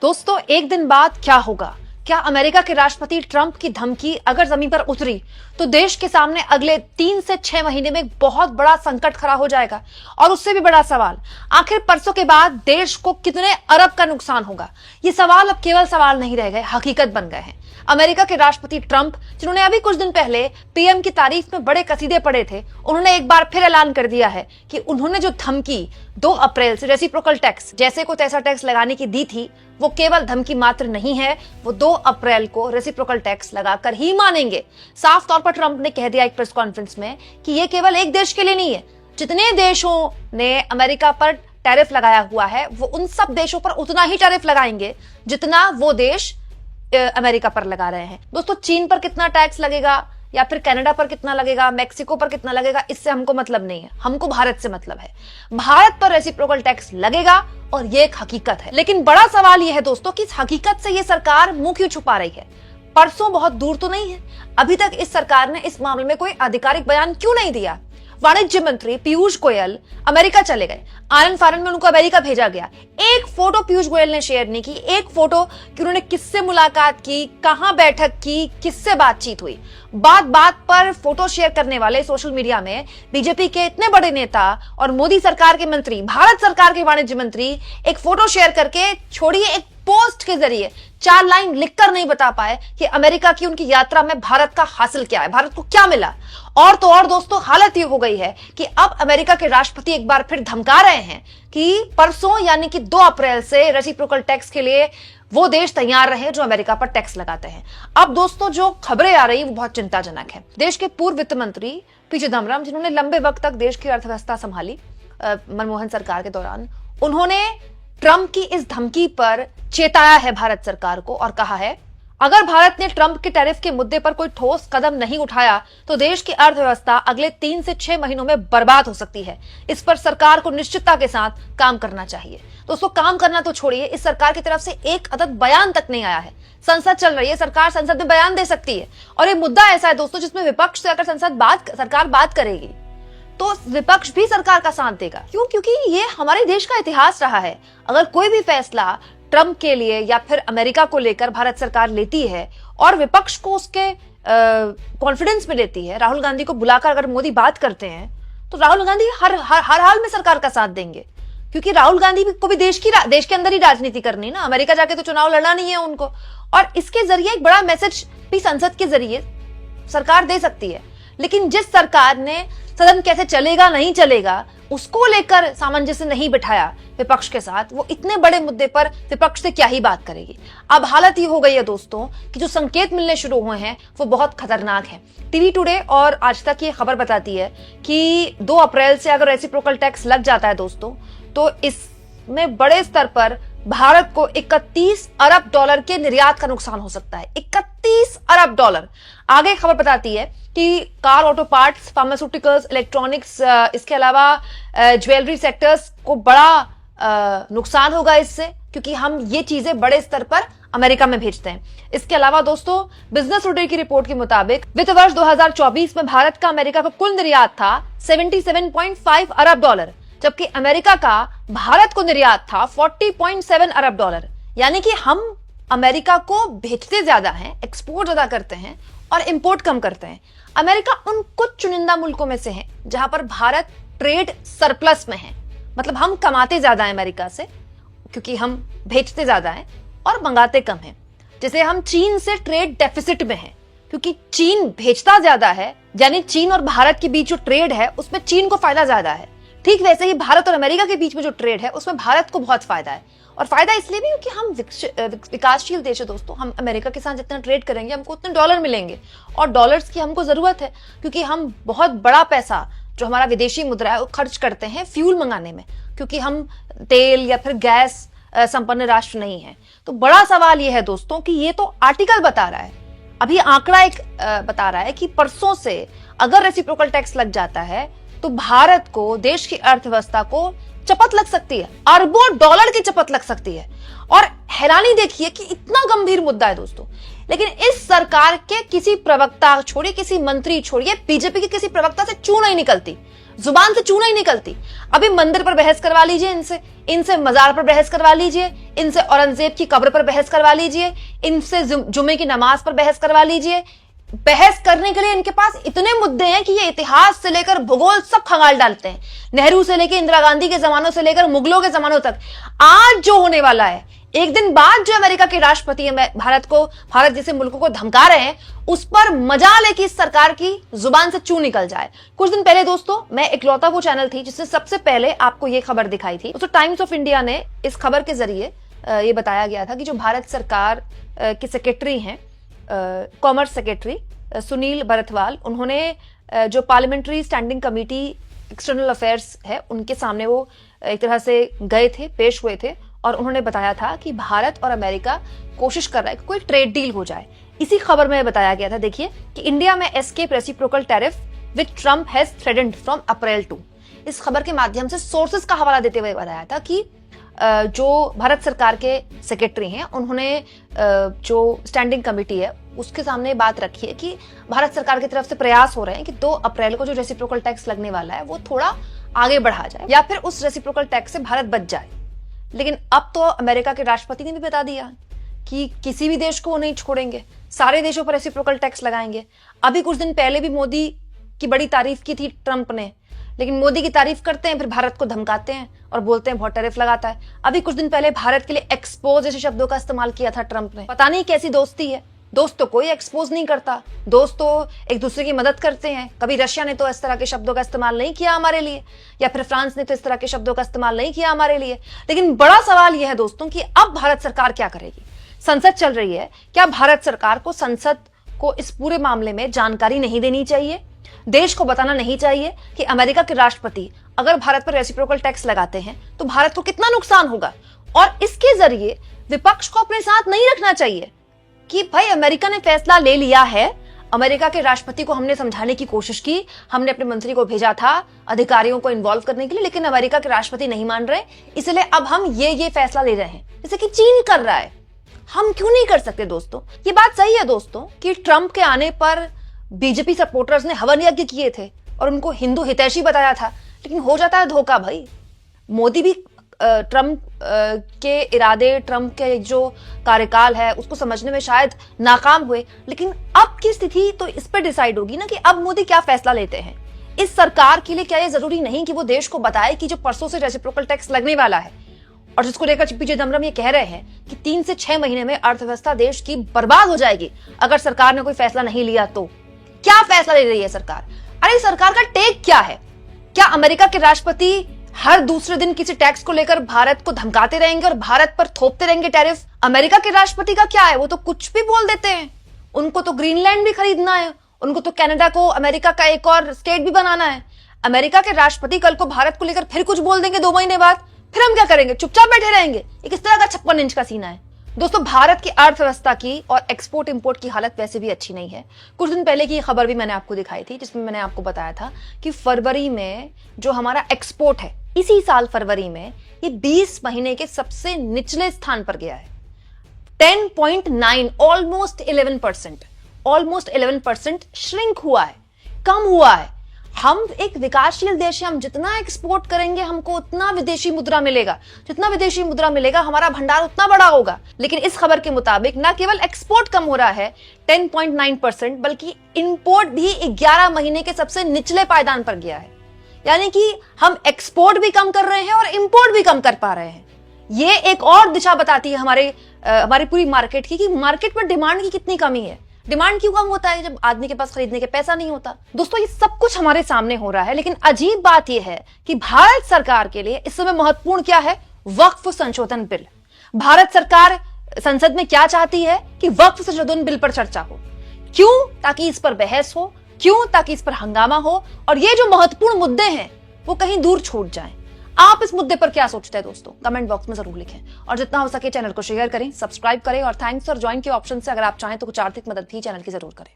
दोस्तों, एक दिन बाद क्या होगा? क्या अमेरिका के राष्ट्रपति ट्रंप की धमकी अगर जमीन पर उतरी तो देश के सामने अगले 3 से 6 महीने में एक बहुत बड़ा संकट खड़ा हो जाएगा। और उससे भी बड़ा सवाल, आखिर परसों के बाद देश को कितने अरब का नुकसान होगा? ये सवाल अब केवल सवाल नहीं रह गए, हकीकत बन गए हैं। अमेरिका के राष्ट्रपति ट्रंप, जिन्होंने अभी कुछ दिन पहले पीएम की तारीफ में बड़े कसीदे पढ़े थे, उन्होंने एक बार फिर ऐलान कर दिया है कि उन्होंने जो धमकी 2 अप्रैल से रेसिप्रोकल टैक्स जैसे को तैसा टैक्स लगाने की दी थी, वो केवल धमकी मात्र नहीं है, वो 2 अप्रैल को रेसिप्रोकल टैक्स लगाकर ही मानेंगे। साफ तौर पर ट्रंप ने कह दिया एक प्रेस कॉन्फ्रेंस में कि ये केवल एक देश के लिए नहीं है, जितने देशों ने अमेरिका पर टैरिफ लगाया हुआ है वो उन सब देशों पर उतना ही टैरिफ लगाएंगे जितना वो देश अमेरिका पर लगा रहे हैं। दोस्तों, चीन पर कितना टैक्स लगेगा या फिर कनाडा पर कितना लगेगा, मैक्सिको पर कितना लगेगा, इससे हमको मतलब नहीं है। हमको भारत से मतलब है। भारत पर रेसिप्रोकल टैक्स लगेगा और ये एक हकीकत है। लेकिन बड़ा सवाल यह है दोस्तों कि इस हकीकत से ये सरकार मुंह क्यों छुपा रही है? परसों बहुत दूर तो नहीं है, अभी तक इस सरकार ने इस मामले में कोई आधिकारिक बयान क्यों नहीं दिया? वाणिज्य मंत्री पीयूष गोयल अमेरिका चले गए, आनंद फानन में उनको अमेरिका भेजा गया। एक फोटो पीयूष गोयल ने शेयर नहीं की, एक फोटो कि उन्होंने किससे मुलाकात की, कहां बैठक की, किससे बातचीत हुई। बात बात पर फोटो शेयर करने वाले सोशल मीडिया में बीजेपी के इतने बड़े नेता और मोदी सरकार के मंत्री, भारत सरकार के वाणिज्य मंत्री एक फोटो शेयर करके, छोड़िए एक पोस्ट के जरिए 4 लाइन लिखकर नहीं बता पाए कि अमेरिका की उनकी यात्रा में भारत का हासिल क्या है, भारत को क्या मिला। और तो और दोस्तों, हालत ये हो गई है कि अब अमेरिका के राष्ट्रपति एक बार फिर धमका रहे हैं कि परसों यानी कि 2 अप्रैल से रेसिप्रोकल टैक्स के लिए वो देश तैयार रहे जो अमेरिका पर टैक्स लगाते हैं। अब दोस्तों, जो खबरें आ रही है वो बहुत चिंताजनक है। देश के पूर्व वित्त मंत्री पी चिदम्बरम, जिन्होंने लंबे वक्त तक देश की अर्थव्यवस्था संभाली मनमोहन सरकार के दौरान, उन्होंने ट्रंप की इस धमकी पर चेताया है भारत सरकार को और कहा है, अगर भारत ने ट्रंप के टैरिफ के मुद्दे पर कोई ठोस कदम नहीं उठाया तो देश की अर्थव्यवस्था अगले 3 से 6 महीनों में बर्बाद हो सकती है। इस पर सरकार को निश्चितता के साथ काम करना चाहिए। दोस्तों, काम करना तो छोड़िए, इस सरकार की तरफ से एक अदद बयान तक नहीं आया है। संसद चल रही है, सरकार संसद में बयान दे सकती है। और ये मुद्दा ऐसा है दोस्तों जिसमें विपक्ष से अगर सरकार बात करेगी तो विपक्ष भी सरकार का साथ देगा। क्यों? क्योंकि ये हमारे देश का इतिहास रहा है। अगर कोई भी फैसला ट्रंप के लिए या फिर अमेरिका को लेकर भारत सरकार लेती है और विपक्ष को उसके कॉन्फिडेंस में लेती है, राहुल गांधी को बुलाकर अगर मोदी बात करते हैं तो राहुल गांधी हर हाल में सरकार का साथ देंगे। क्योंकि राहुल गांधी को भी देश के अंदर ही राजनीति करनी ना, अमेरिका जाके तो चुनाव लड़ना नहीं है उनको। और इसके जरिए एक बड़ा मैसेज भी संसद के जरिए सरकार दे सकती है। लेकिन जिस सरकार ने सदन कैसे चलेगा नहीं चलेगा उसको लेकर सामंजस्य नहीं बिठाया विपक्ष के साथ, वो इतने बड़े मुद्दे पर विपक्ष से क्या ही बात करेगी। अब हालत ये हो गई है दोस्तों कि जो संकेत मिलने शुरू हुए हैं वो बहुत खतरनाक है। टीवी टुडे और आज तक ये खबर बताती है कि 2 अप्रैल से अगर रेसिप्रोकल टैक्स लग जाता है दोस्तों, तो इसमें बड़े स्तर पर भारत को 31 अरब डॉलर के निर्यात का नुकसान हो सकता है। 31 अरब डॉलर। आगे खबर बताती है कि car, auto parts, pharmaceuticals, electronics, इसके अलावा ज्वेलरी सेक्टर्स को बड़ा नुकसान होगा इससे, क्योंकि हम ये चीजें बड़े स्तर पर अमेरिका में भेजते हैं। इसके अलावा दोस्तों, बिजनेस टुडे की रिपोर्ट के मुताबिक वित्त वर्ष 2024 में भारत का अमेरिका का कुल निर्यात था 77.5 अरब डॉलर, जबकि अमेरिका का भारत को निर्यात था 40.7 अरब डॉलर। यानी कि हम अमेरिका को भेजते ज्यादा हैं, एक्सपोर्ट ज्यादा करते हैं और इंपोर्ट कम करते हैं। अमेरिका उन कुछ चुनिंदा मुल्कों में से है जहां पर भारत ट्रेड सरप्लस में है, मतलब हम कमाते ज्यादा है अमेरिका से क्योंकि हम भेजते ज्यादा हैं और मंगाते कम हैं। जैसे हम चीन से ट्रेड डेफिसिट में हैं क्योंकि चीन भेजता ज्यादा है, यानी चीन और भारत के बीच जो ट्रेड है उसमें चीन को फायदा ज्यादा है। ठीक वैसे ही भारत और अमेरिका के बीच में जो ट्रेड है उसमें भारत को बहुत फायदा है। और फायदा इसलिए भी क्योंकि हम विकासशील देश है दोस्तों। हम अमेरिका के साथ जितना ट्रेड करेंगे हमको उतने डॉलर मिलेंगे और डॉलर्स की हमको जरूरत है क्योंकि हम बहुत बड़ा पैसा जो हमारा विदेशी मुद्रा है वो खर्च करते हैं फ्यूल मंगाने में, क्योंकि हम तेल या फिर गैस संपन्न राष्ट्र नहीं है। तो बड़ा सवाल यह है दोस्तों कि ये तो आर्टिकल बता रहा है, अभी आंकड़ा एक बता रहा है कि परसों से अगर रेसिप्रोकल टैक्स लग जाता है तो भारत को, देश की अर्थव्यवस्था को चपत लग सकती है, अरबों डॉलर की चपत लग सकती है। और हैरानी देखिए कि इतना गंभीर मुद्दा है दोस्तों, लेकिन इस सरकार के किसी प्रवक्ता छोड़िए, किसी मंत्री छोड़िए, बीजेपी के किसी प्रवक्ता से चू नहीं निकलती, जुबान से चू नहीं निकलती। अभी मंदिर पर बहस करवा लीजिए इनसे मजार पर बहस करवा लीजिए, इनसे औरंगजेब की कब्र पर बहस करवा लीजिए, इनसे जुमे की नमाज पर बहस करवा लीजिए। बहस करने के लिए इनके पास इतने मुद्दे हैं कि ये इतिहास से लेकर भूगोल सब खंगाल डालते हैं, नेहरू से लेकर इंदिरा गांधी के जमानों से लेकर मुगलों के जमानों तक। आज जो होने वाला है, एक दिन बाद जो अमेरिका के राष्ट्रपति भारत जैसे मुल्कों को धमका रहे हैं, उस पर मजाल है कि इस सरकार की जुबान से चू निकल जाए। कुछ दिन पहले दोस्तों, मैं इकलौता वो चैनल थी जिससे सबसे पहले आपको ये खबर दिखाई थी। तो टाइम्स ऑफ इंडिया ने इस खबर के जरिए ये बताया गया था कि जो भारत सरकार के सेक्रेटरी हैं, कॉमर्स सेक्रेटरी सुनील बरथवाल, उन्होंने जो parliamentary standing committee external affairs है, उनके सामने वो एक तरह से गए थे, पेश हुए थे, और उन्होंने बताया था कि भारत और अमेरिका कोशिश कर रहा है कि कोई ट्रेड डील हो जाए। इसी खबर में बताया गया था, देखिए, कि इंडिया में escape reciprocal tariff which Trump has threatened from April 2। इस खबर के माध्यम से सोर्सेस का हवाला देते हुए बताया था कि जो भारत सरकार के सेक्रेटरी हैं, उन्होंने जो स्टैंडिंग कमेटी है उसके सामने बात रखी है कि भारत सरकार की तरफ से प्रयास हो रहे हैं कि 2 अप्रैल को जो रेसिप्रोकल टैक्स लगने वाला है वो थोड़ा आगे बढ़ा जाए, या फिर उस रेसिप्रोकल टैक्स से भारत बच जाए। लेकिन अब तो अमेरिका के राष्ट्रपति ने भी बता दिया कि किसी भी देश को वो नहीं छोड़ेंगे, सारे देशों पर रेसिप्रोकल टैक्स लगाएंगे। अभी कुछ दिन पहले भी मोदी की बड़ी तारीफ की थी ट्रंप ने, लेकिन मोदी की तारीफ करते हैं फिर भारत को धमकाते हैं और बोलते हैं बहुत टैरिफ लगाता है। अभी कुछ दिन पहले भारत के लिए एक्सपोज जैसे शब्दों का इस्तेमाल किया था ट्रंप ने। पता नहीं कैसी दोस्ती है, दोस्त तो कोई एक्सपोज नहीं करता, दोस्त तो एक दूसरे की मदद करते हैं। कभी रशिया ने तो इस तरह के शब्दों का इस्तेमाल नहीं किया हमारे लिए, या फिर फ्रांस ने तो इस तरह के शब्दों का इस्तेमाल नहीं किया हमारे लिए। लेकिन बड़ा सवाल यह है दोस्तों कि अब भारत सरकार क्या करेगी। संसद चल रही है, क्या भारत सरकार को संसद को इस पूरे मामले में जानकारी नहीं देनी चाहिए, देश को बताना नहीं चाहिए कि अमेरिका के राष्ट्रपति अगर भारत पर रेसिप्रोकल टैक्स लगाते हैं तो भारत को कितना नुकसान होगा, और इसके जरिए विपक्ष को अपने साथ नहीं रखना चाहिए कि भाई अमेरिका ने फैसला ले लिया है, अमेरिका के राष्ट्रपति को हमने समझाने की कोशिश की, हमने अपने मंत्री को भेजा था अधिकारियों को इन्वॉल्व करने के लिए, लेकिन अमेरिका के राष्ट्रपति नहीं मान रहे, इसलिए अब हम ये फैसला ले रहे हैं, जैसे कि चीन कर रहा है। हम क्यों नहीं कर सकते दोस्तों? ये बात सही है दोस्तों कि ट्रंप के आने पर बीजेपी सपोर्टर्स ने हवन यज्ञ किए थे और उनको हिंदू हितैषी बताया था, लेकिन हो जाता है धोखा भाई। मोदी भी ट्रंप के इरादे, ट्रंप के जो कार्यकाल है उसको समझने में शायद नाकाम हुए, लेकिन अब की स्थिति तो इस पर डिसाइड होगी ना कि अब मोदी क्या फैसला लेते हैं। इस सरकार के लिए क्या ये जरूरी नहीं कि वो देश को बताए कि जो परसों से रेसिप्रोकल टैक्स लगने वाला है और जिसको लेकर पी चिदम्बरम ये कह रहे हैं कि 3 से 6 महीने में अर्थव्यवस्था देश की बर्बाद हो जाएगी अगर सरकार ने कोई फैसला नहीं लिया तो। क्या फैसला ले रही है सरकार? अरे सरकार का टेक क्या है? क्या अमेरिका के राष्ट्रपति हर दूसरे दिन किसी टैक्स को लेकर भारत को धमकाते रहेंगे और भारत पर थोपते रहेंगे टैरिफ? अमेरिका के राष्ट्रपति का क्या है, वो तो कुछ भी बोल देते हैं। उनको तो ग्रीनलैंड भी खरीदना है, उनको तो कनाडा को अमेरिका का एक और स्टेट भी बनाना है। अमेरिका के राष्ट्रपति कल को भारत को लेकर फिर कुछ बोल देंगे 2 महीने बाद, फिर हम क्या करेंगे? चुपचाप बैठे रहेंगे? ये किस तरह का 56 इंच का सीना है दोस्तों? भारत की अर्थव्यवस्था की और एक्सपोर्ट इंपोर्ट की हालत वैसे भी अच्छी नहीं है। कुछ दिन पहले की खबर भी मैंने आपको दिखाई थी जिसमें मैंने आपको बताया था कि फरवरी में जो हमारा एक्सपोर्ट है, इसी साल फरवरी में ये 20 महीने के सबसे निचले स्थान पर गया है। 10.9, ऑलमोस्ट 11% श्रिंक हुआ है, कम हुआ है। हम एक विकासशील देश है, हम जितना एक्सपोर्ट करेंगे हमको उतना विदेशी मुद्रा मिलेगा, जितना विदेशी मुद्रा मिलेगा हमारा भंडार उतना बड़ा होगा। लेकिन इस खबर के मुताबिक न केवल एक्सपोर्ट कम हो रहा है 10.9%, बल्कि इंपोर्ट भी 11 महीने के सबसे निचले पायदान पर गया है। यानी कि हम एक्सपोर्ट भी कम कर रहे हैं और इंपोर्ट भी कम कर पा रहे हैं। ये एक और दिशा बताती है हमारी पूरी मार्केट की कि मार्केट में डिमांड की कितनी कमी है। डिमांड क्यों कम होता है? जब आदमी के पास खरीदने के पैसा नहीं होता। दोस्तों ये सब कुछ हमारे सामने हो रहा है, लेकिन अजीब बात यह है कि भारत सरकार के लिए इस समय महत्वपूर्ण क्या है? वक्फ संशोधन बिल। भारत सरकार संसद में क्या चाहती है कि वक्फ संशोधन बिल पर चर्चा हो। क्यों? ताकि इस पर बहस हो। क्यों? ताकि इस पर हंगामा हो और ये जो महत्वपूर्ण मुद्दे हैं वो कहीं दूर छूट जाएं। आप इस मुद्दे पर क्या सोचते हैं दोस्तों? कमेंट बॉक्स में जरूर लिखें और जितना हो सके चैनल को शेयर करें, सब्सक्राइब करें और थैंक्स और ज्वाइन के ऑप्शन से अगर आप चाहें तो कुछ आर्थिक मदद भी चैनल की जरूर करें।